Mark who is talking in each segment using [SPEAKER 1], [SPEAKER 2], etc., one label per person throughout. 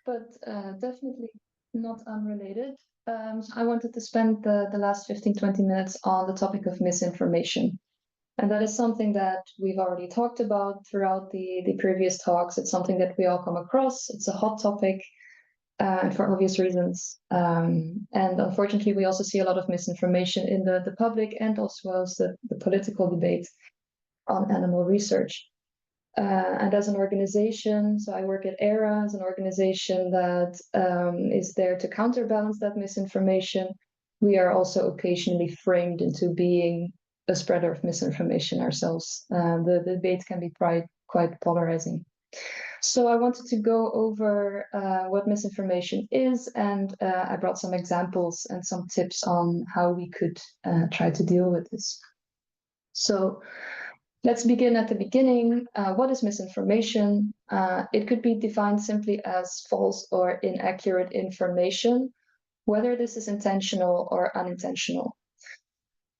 [SPEAKER 1] but definitely not unrelated. I wanted to spend the last 15-20 minutes on the topic of misinformation. And that is something that we've already talked about throughout the previous talks. It's something that we all come across. It's a hot topic, and for obvious reasons. And unfortunately, we also see a lot of misinformation in the public and also as the political debate on animal research. And as an organization, so I work at EARA as an organization that is there to counterbalance that misinformation. We are also occasionally framed into being a spreader of misinformation ourselves. The debate can be quite polarizing. So I wanted to go over what misinformation is, and I brought some examples and some tips on how we could try to deal with this. So let's begin at the beginning. What is misinformation? It could be defined simply as false or inaccurate information, whether this is intentional or unintentional.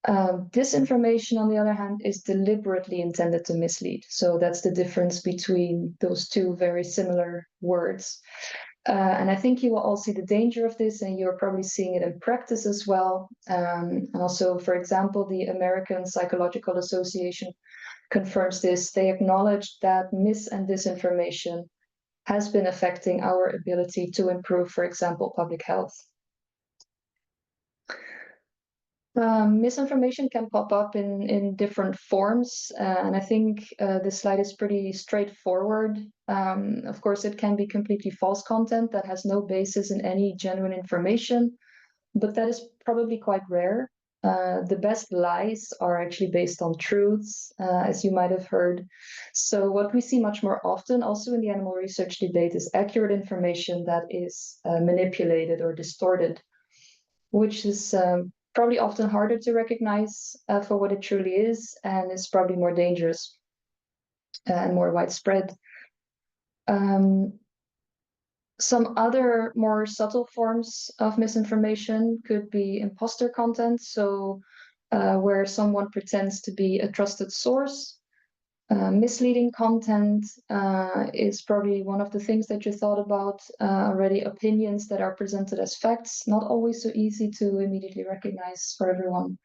[SPEAKER 1] Disinformation, on the other hand, is deliberately intended to mislead. So that's the difference between those two very similar words. And I think you will all see the danger of this, and you're probably seeing it in practice as well. And also, for example, the American Psychological Association confirms this. They acknowledge that mis and disinformation has been affecting our ability to improve, for example, public health. Misinformation can pop up in different forms, and I think this slide is pretty straightforward. Of course, it can be completely false content that has no basis in any genuine information, but that is probably quite rare. The best lies are actually based on truths, as you might have heard. So what we see much more often, also in the animal research debate, is accurate information that is manipulated or distorted, which is probably often harder to recognize for what it truly is, and is probably more dangerous and more widespread. Some other more subtle forms of misinformation could be imposter content, so where someone pretends to be a trusted source. Misleading content is probably one of the things that you thought about already. Opinions that are presented as facts, not always so easy to immediately recognize for everyone.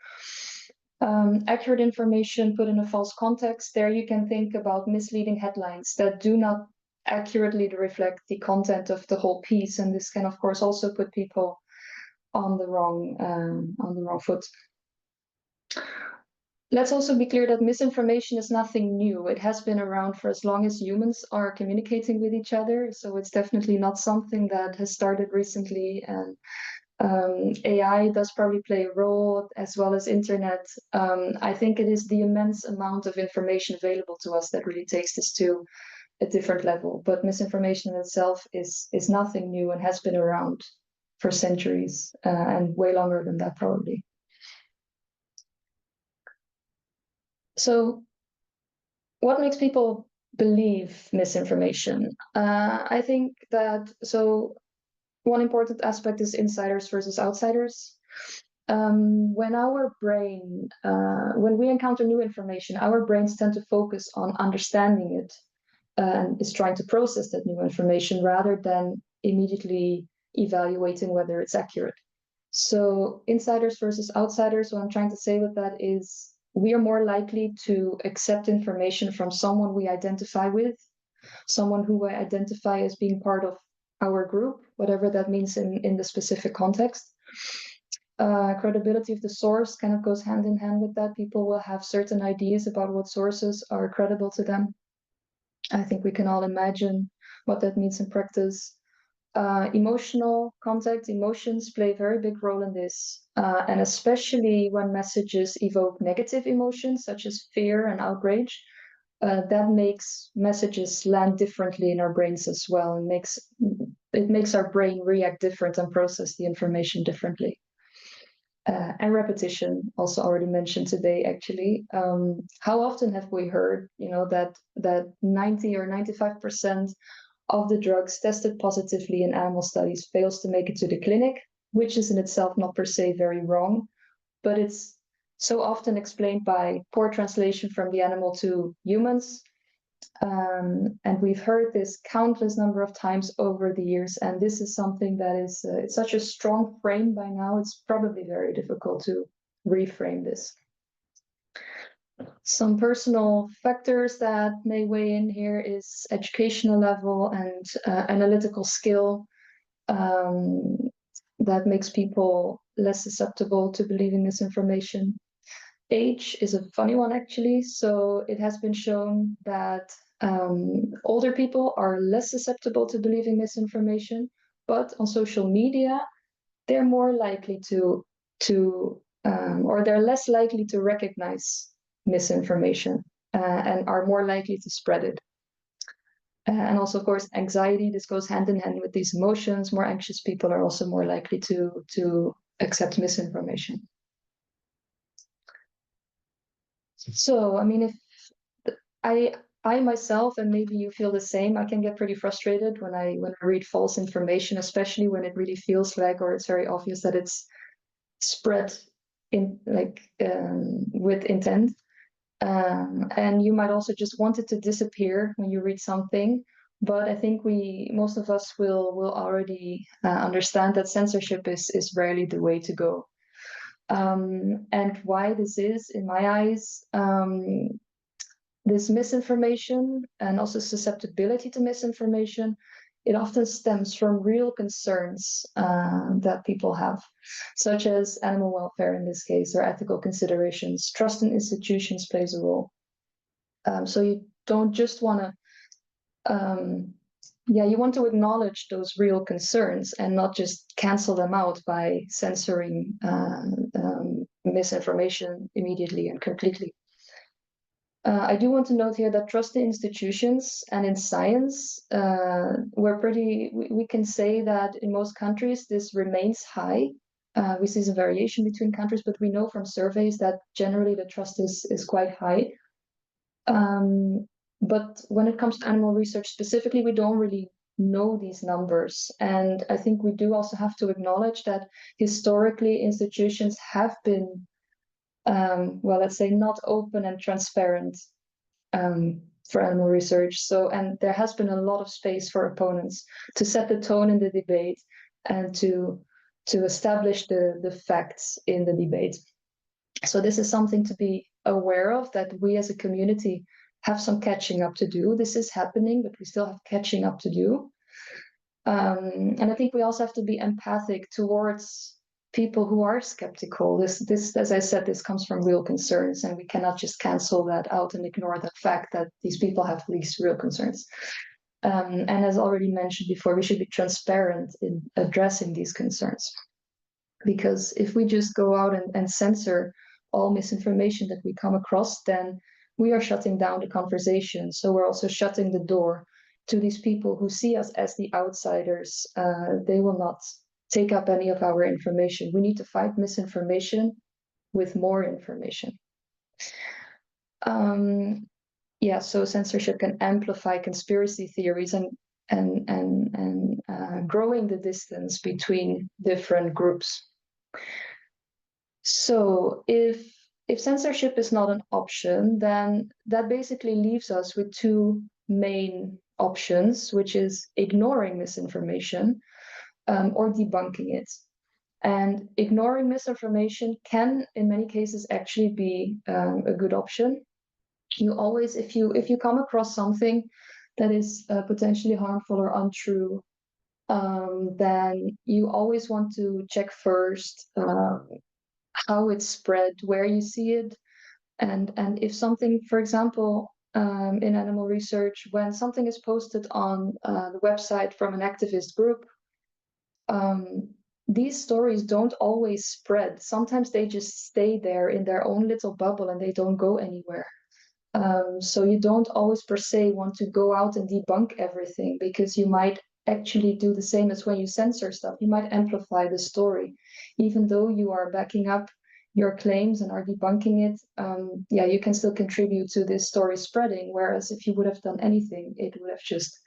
[SPEAKER 1] Accurate information put in a false context. There you can think about misleading headlines that do not accurately reflect the content of the whole piece, and this can, of course, also put people on the wrong foot. Let's also be clear that misinformation is nothing new. It has been around for as long as humans are communicating with each other, so it's definitely not something that has started recently. And AI does probably play a role, as well as internet. I think it is the immense amount of information available to us that really takes this to a different level. But misinformation in itself is nothing new and has been around for centuries, and way longer than that probably. So what makes people believe misinformation? I think that, so one important aspect is insiders versus outsiders. When we encounter new information, our brains tend to focus on understanding it and is trying to process that new information rather than immediately evaluating whether it's accurate. So insiders versus outsiders, what I'm trying to say with that is we are more likely to accept information from someone we identify with, someone who we identify as being part of our group, whatever that means in the specific context. Credibility of the source kind of goes hand in hand with that. People will have certain ideas about what sources are credible to them. I think we can all imagine what that means in practice. Emotional contact, emotions play a very big role in this, and especially when messages evoke negative emotions such as fear and outrage, that makes messages land differently in our brains as well, and it makes our brain react different and process the information differently. And repetition, also already mentioned today, actually. How often have we heard, that 90 or 95% of the drugs tested positively in animal studies fails to make it to the clinic, which is in itself not per se very wrong, but it's so often explained by poor translation from the animal to humans, And we've heard this countless number of times over the years, and this is something that is it's such a strong frame by now, it's probably very difficult to reframe this. Some personal factors that may weigh in here is educational level and analytical skill. That makes people less susceptible to believing misinformation. Age is a funny one, actually. So it has been shown that older people are less susceptible to believing misinformation, but on social media, they're more likely to or they're less likely to recognize misinformation and are more likely to spread it. And also, of course, anxiety, this goes hand in hand with these emotions. More anxious people are also more likely to accept misinformation. So, I mean, if I myself, and maybe you feel the same, I can get pretty frustrated when I read false information, especially when it really feels like, or it's very obvious that it's spread in with intent. And you might also just want it to disappear when you read something. But I think most of us will already understand that censorship is rarely the way to go. And why this is, in my eyes, this misinformation and also susceptibility to misinformation, it often stems from real concerns that people have, such as animal welfare in this case, or ethical considerations. Trust in institutions plays a role. So you don't just want to, you want to acknowledge those real concerns and not just cancel them out by censoring misinformation immediately and completely. I do want to note here that trust in institutions and in science, we can say that in most countries this remains high. We see some variation between countries, but we know from surveys that generally the trust is quite high. But when it comes to animal research specifically, we don't really know these numbers. And I think we do also have to acknowledge that historically institutions have been let's say not open and transparent for animal research. So, and there has been a lot of space for opponents to set the tone in the debate and to establish the facts in the debate. So this is something to be aware of, that we as a community have some catching up to do. This is happening, but we still have catching up to do. And I think we also have to be empathic towards people who are skeptical. This, as I said, this comes from real concerns, and we cannot just cancel that out and ignore the fact that these people have these real concerns. And as already mentioned before, we should be transparent in addressing these concerns. Because if we just go out and censor all misinformation that we come across, then we are shutting down the conversation. So we're also shutting the door to these people who see us as the outsiders. They will not take up any of our information. We need to fight misinformation with more information. So censorship can amplify conspiracy theories and growing the distance between different groups. So if censorship is not an option, then that basically leaves us with two main options, which is ignoring misinformation or debunking it. And ignoring misinformation can, in many cases, actually be a good option. You always, if you come across something that is potentially harmful or untrue, then you always want to check first how it's spread, where you see it, and if something, for example, in animal research, when something is posted on the website from an activist group, these stories don't always spread. Sometimes they just stay there in their own little bubble and they don't go anywhere. So you don't always per se want to go out and debunk everything, because you might actually do the same as when you censor stuff. You might amplify the story, even though you are backing up your claims and are debunking it. You can still contribute to this story spreading, whereas if you would have done anything, it would have just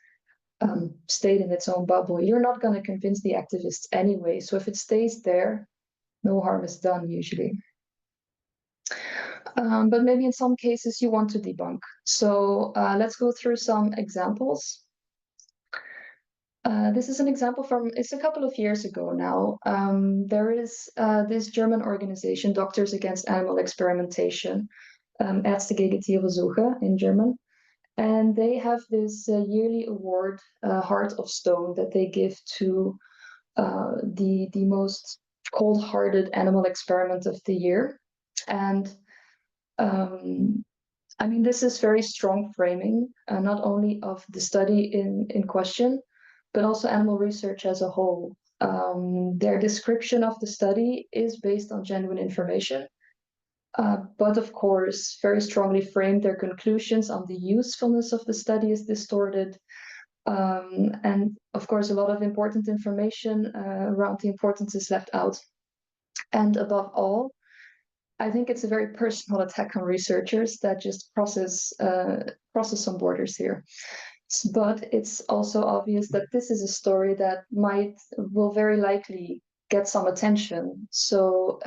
[SPEAKER 1] stayed in its own bubble. You're not going to convince the activists anyway, so if it stays there, no harm is done usually. But maybe in some cases you want to debunk. So let's go through some examples. This is an example from, it's a couple of years ago now. There is this German organization, Doctors Against Animal Experimentation, Ärzte gegen Tierversuche in German. And they have this yearly award, Heart of Stone, that they give to the most cold-hearted animal experiment of the year. And I mean, this is very strong framing, not only of the study in question, but also animal research as a whole. Their description of the study is based on genuine information, but of course, very strongly framed. Their conclusions on the usefulness of the study is distorted. And of course, a lot of important information around the importance is left out. And above all, I think it's a very personal attack on researchers that just crosses some borders here. But it's also obvious that this is a story that will very likely get some attention. So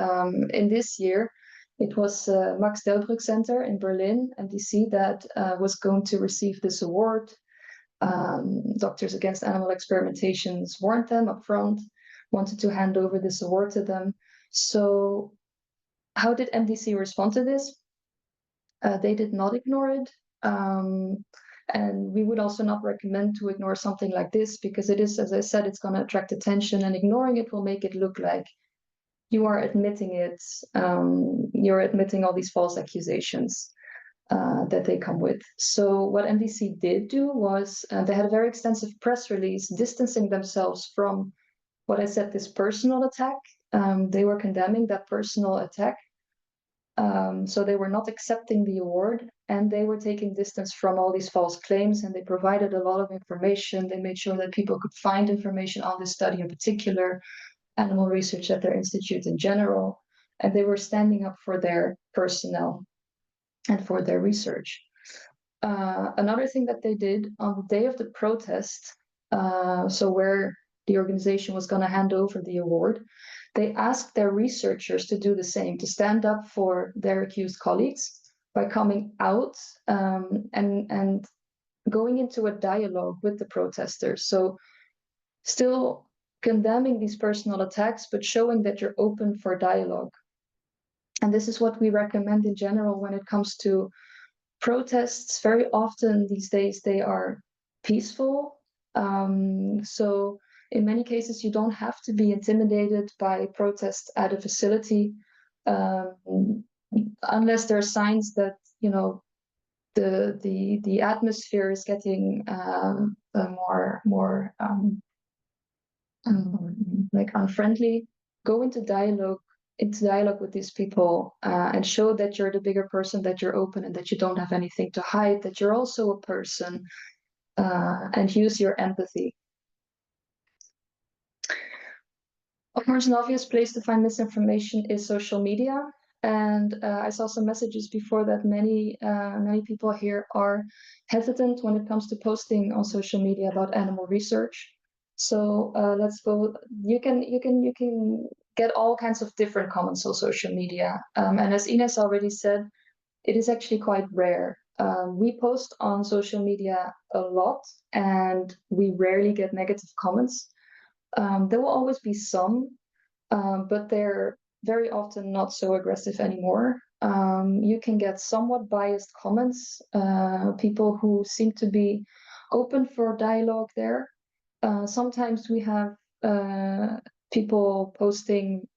[SPEAKER 1] in this year, it was Max Delbrück Center in Berlin, MDC, that was going to receive this award. Doctors Against Animal Experimentations warned them up front, wanted to hand over this award to them. So how did MDC respond to this? They did not ignore it. And we would also not recommend to ignore something like this, because it is, as I said, it's going to attract attention, and ignoring it will make it look like you are admitting it, you're admitting all these false accusations that they come with. So what MDC did do was they had a very extensive press release distancing themselves from what I said, this personal attack. They were condemning that personal attack. So they were not accepting the award, and they were taking distance from all these false claims, and they provided a lot of information. They made sure that people could find information on this study in particular, animal research at their institute in general, and they were standing up for their personnel and for their research. Another thing that they did on the day of the protest, so where the organization was going to hand over the award, they asked their researchers to do the same, to stand up for their accused colleagues by coming out and going into a dialogue with the protesters. So still condemning these personal attacks, but showing that you're open for dialogue. And this is what we recommend in general when it comes to protests. Very often these days they are peaceful. So in many cases, you don't have to be intimidated by protests at a facility, unless there are signs that, you know, the atmosphere is getting more like unfriendly. Go into dialogue with these people, and show that you're the bigger person, that you're open, and that you don't have anything to hide, that you're also a person, and use your empathy. Of course, an obvious place to find misinformation is social media. And I saw some messages before that many people here are hesitant when it comes to posting on social media about animal research. So let's go. You can get all kinds of different comments on social media. And as Ines already said, it is actually quite rare. We post on social media a lot, and we rarely get negative comments. There will always be some, but they're very often not so aggressive anymore. You can get somewhat biased comments, people who seem to be open for dialogue there. Sometimes we have people posting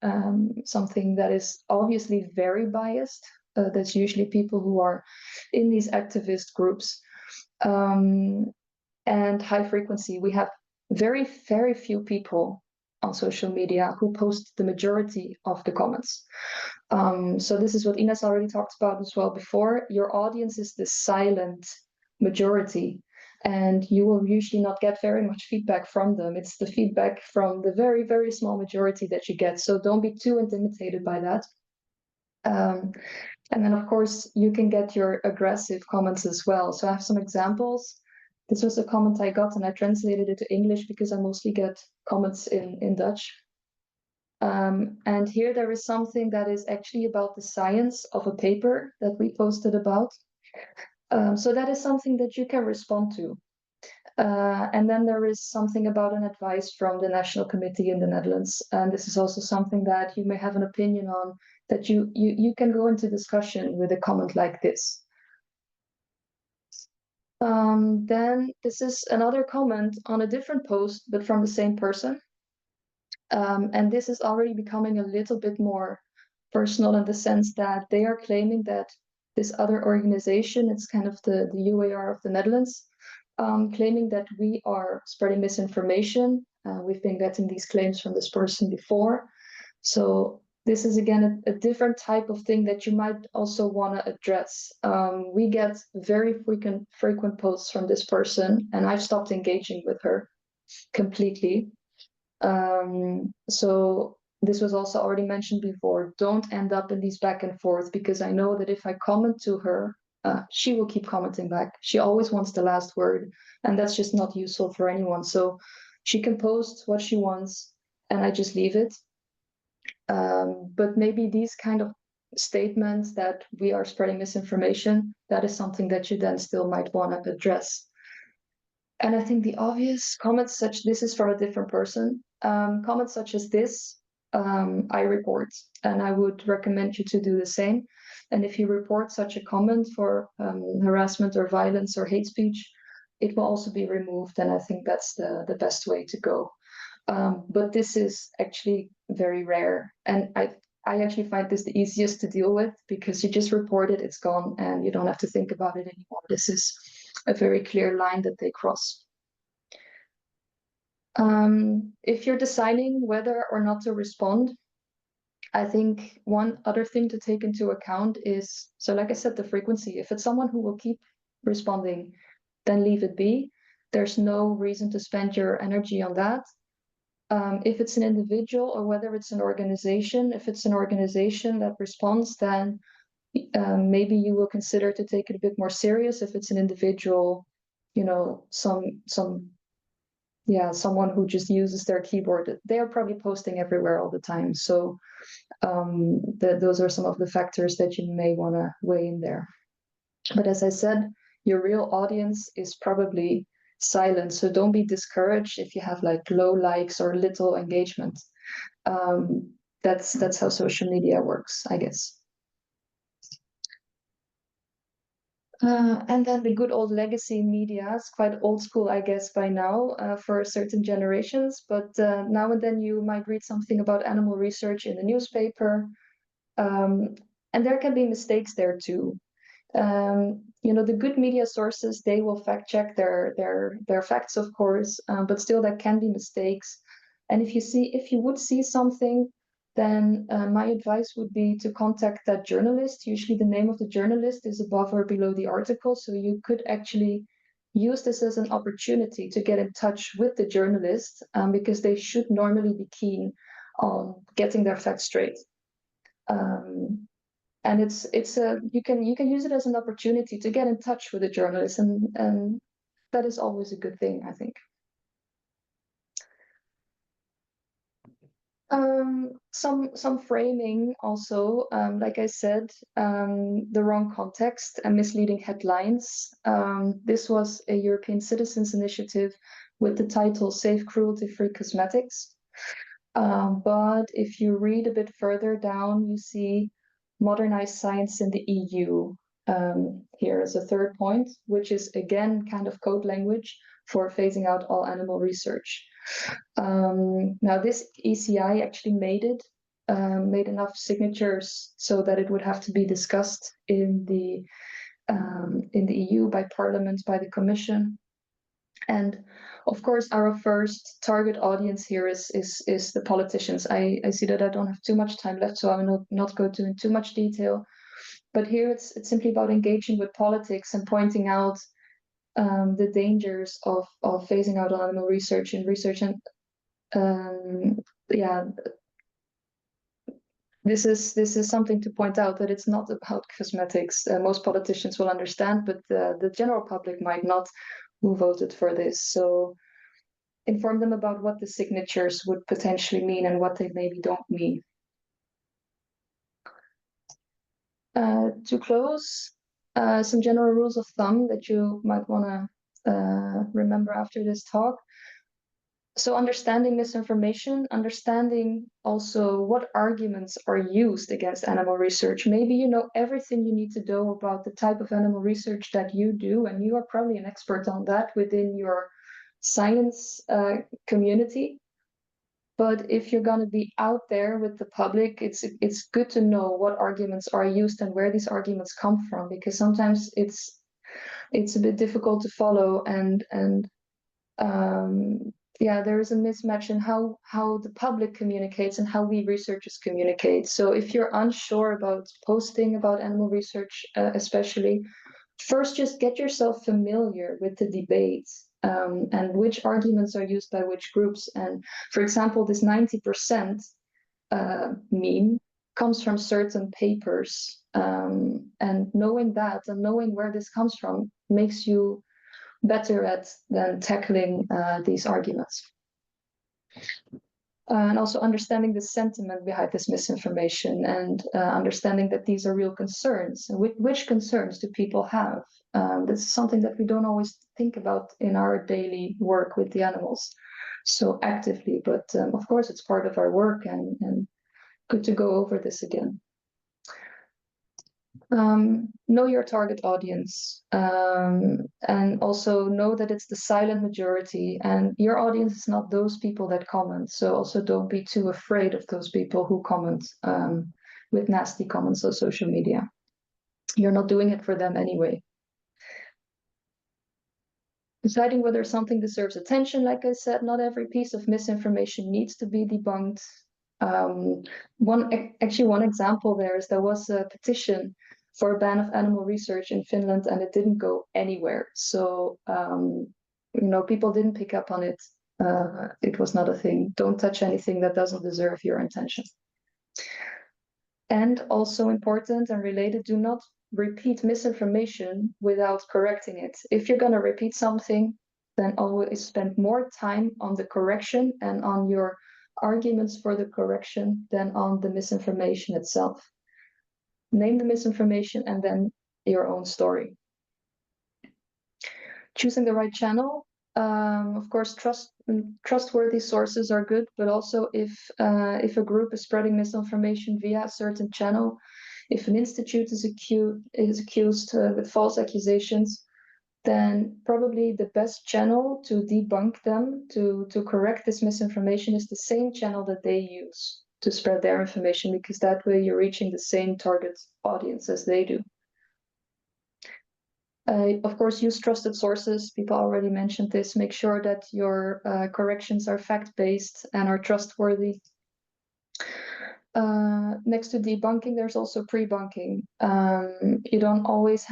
[SPEAKER 1] something that is obviously very biased. That's usually people who are in these activist groups. And high frequency, we have very, very few people on social media who post the majority of the comments. So this is what Ines already talked about as well before. Your audience is the silent majority, and you will usually not get very much feedback from them. It's the feedback from the very, very small majority that you get. So don't be too intimidated by that. And then, of course, you can get your aggressive comments as well. So I have some examples. This was a comment I got, and I translated it to English because I mostly get comments in Dutch. And here there is something that is actually about the science of a paper that we posted about. So that is something that you can respond to. And then there is something about an advice from the National Committee in the Netherlands. And this is also something that you may have an opinion on, that you can go into discussion with a comment like this. Then this is another comment on a different post, but from the same person. And this is already becoming a little bit more personal in the sense that they are claiming that this other organization, it's kind of the EARA of the Netherlands, claiming that we are spreading misinformation. We've been getting these claims from this person before. So this is again a different type of thing that you might also want to address. We get very frequent posts from this person, and I've stopped engaging with her completely. So this was also already mentioned before. Don't end up in these back and forth, because I know that if I comment to her, she will keep commenting back. She always wants the last word, and that's just not useful for anyone. So she can post what she wants, and I just leave it. But maybe these kind of statements that we are spreading misinformation, that is something that you then still might want to address. And I think the obvious comments such, this is from a different person, comments such as this, I report, and I would recommend you to do the same. And if you report such a comment for harassment or violence or hate speech, it will also be removed, and I think that's the best way to go. But this is actually very rare, and I actually find this the easiest to deal with, because you just report it, it's gone, and you don't have to think about it anymore. This is a very clear line that they cross. If you're deciding whether or not to respond, I think one other thing to take into account is, so like I said, the frequency. If it's someone who will keep responding, then leave it be. There's no reason to spend your energy on that. If it's an individual, or whether it's an organization, if it's an organization that responds, then maybe you will consider to take it a bit more serious. If it's an individual, you know, someone who just uses their keyboard, they are probably posting everywhere all the time. So those are some of the factors that you may want to weigh in there. But as I said, your real audience is probably silent. So don't be discouraged if you have like low likes or little engagement. That's how social media works, I guess. And then the good old legacy media is quite old school, I guess, by now for certain generations. But now and then you might read something about animal research in the newspaper. And there can be mistakes there too. You know, the good media sources, they will fact check their facts, of course, but still there can be mistakes. And if you would see something, then my advice would be to contact that journalist. Usually the name of the journalist is above or below the article, so you could actually use this as an opportunity to get in touch with the journalist, because they should normally be keen on getting their facts straight. And you can use it as an opportunity to get in touch with a journalist, and that is always a good thing, I think. Some framing also, like I said, the wrong context and misleading headlines. This was a European Citizens Initiative with the title Safe Cruelty-Free Cosmetics. But if you read a bit further down, you see modernized science in the EU. Here is a third point, which is again kind of code language for phasing out all animal research. Now this ECI actually made enough signatures so that it would have to be discussed in the EU by Parliament, by the Commission. And of course, our first target audience here is the politicians. I see that I don't have too much time left, so I will not go into too much detail. But here it's simply about engaging with politics and pointing out the dangers of phasing out animal research and research. And yeah, this is something to point out, that it's not about cosmetics. Most politicians will understand, but the general public might not, who voted for this. So inform them about what the signatures would potentially mean and what they maybe don't mean. To close, some general rules of thumb that you might want to remember after this talk. So understanding misinformation, understanding also what arguments are used against animal research. Maybe you know everything you need to know about the type of animal research that you do, and you are probably an expert on that within your science community. But if you're going to be out there with the public, it's good to know what arguments are used and where these arguments come from, because sometimes it's a bit difficult to follow, and yeah, there is a mismatch in how the public communicates and how we researchers communicate. So if you're unsure about posting about animal research, especially, first just get yourself familiar with the debates, and which arguments are used by which groups. And for example, this 90% meme comes from certain papers, and knowing that and knowing where this comes from makes you better at than tackling these arguments. And also understanding the sentiment behind this misinformation, and understanding that these are real concerns. And which concerns do people have? This is something that we don't always think about in our daily work with the animals so actively, but of course it's part of our work, and good to go over this again. Know your target audience, and also know that it's the silent majority, and your audience is not those people that comment. So also don't be too afraid of those people who comment with nasty comments on social media. You're not doing it for them anyway. Deciding whether something deserves attention, like I said, not every piece of misinformation needs to be debunked. One example there was a petition for a ban of animal research in Finland, and it didn't go anywhere. So, people didn't pick up on it. It was not a thing. Don't touch anything that doesn't deserve your attention. And also important and related, do not repeat misinformation without correcting it. If you're going to repeat something, then always spend more time on the correction and on your arguments for the correction than on the misinformation itself. Name the misinformation and then your own story. Choosing the right channel. Of course, trustworthy sources are good, but also if a group is spreading misinformation via a certain channel, if an institute is accused with false accusations, then probably the best channel to debunk them, to correct this misinformation, is the same channel that they use to spread their information, because that way you're reaching the same target audience as they do. Of course, use trusted sources. People already mentioned this. Make sure that your corrections are fact-based and are trustworthy. Next to debunking, there's also pre-bunking. You don't always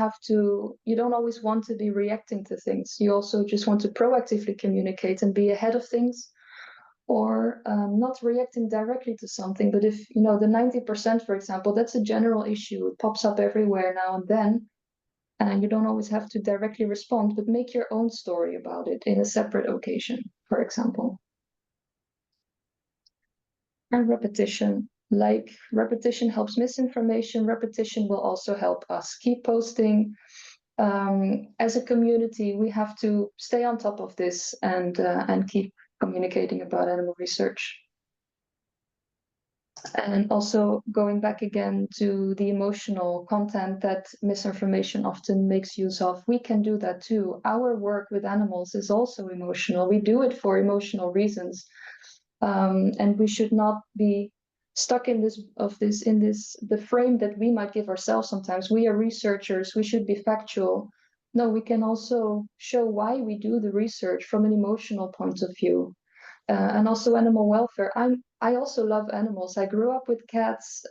[SPEAKER 1] want to be reacting to things. You also just want to proactively communicate and be ahead of things, or not reacting directly to something. But if, the 90%, for example, that's a general issue. It pops up everywhere now and then. And you don't always have to directly respond, but make your own story about it in a separate occasion, for example. And repetition. Like, repetition helps misinformation. Repetition will also help us keep posting. As a community, we have to stay on top of this and keep communicating about animal research. And also going back again to the emotional content that misinformation often makes use of, we can do that too. Our work with animals is also emotional. We do it for emotional reasons. And we should not be stuck in the frame that we might give ourselves sometimes. We are researchers, we should be factual. No, we can also show why we do the research from an emotional point of view. And also animal welfare. I also love animals. I grew up with cats.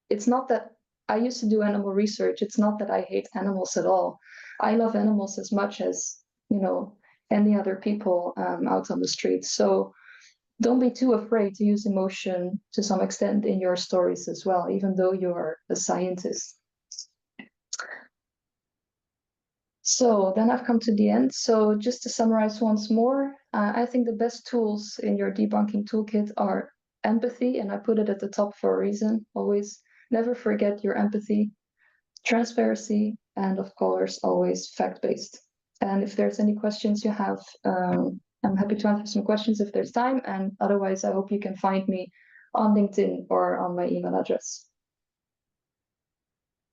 [SPEAKER 1] It's not that I used to do animal research. It's not that I hate animals at all. I love animals as much as, any other people out on the street. So don't be too afraid to use emotion to some extent in your stories as well, even though you're a scientist. So then I've come to the end. So just to summarize once more, I think the best tools in your debunking toolkit are empathy, and I put it at the top for a reason. Always never forget your empathy, transparency, and of course, always fact-based. And if there's any questions you have, I'm happy to answer some questions if there's time. And otherwise, I hope you can find me on LinkedIn or on my email address.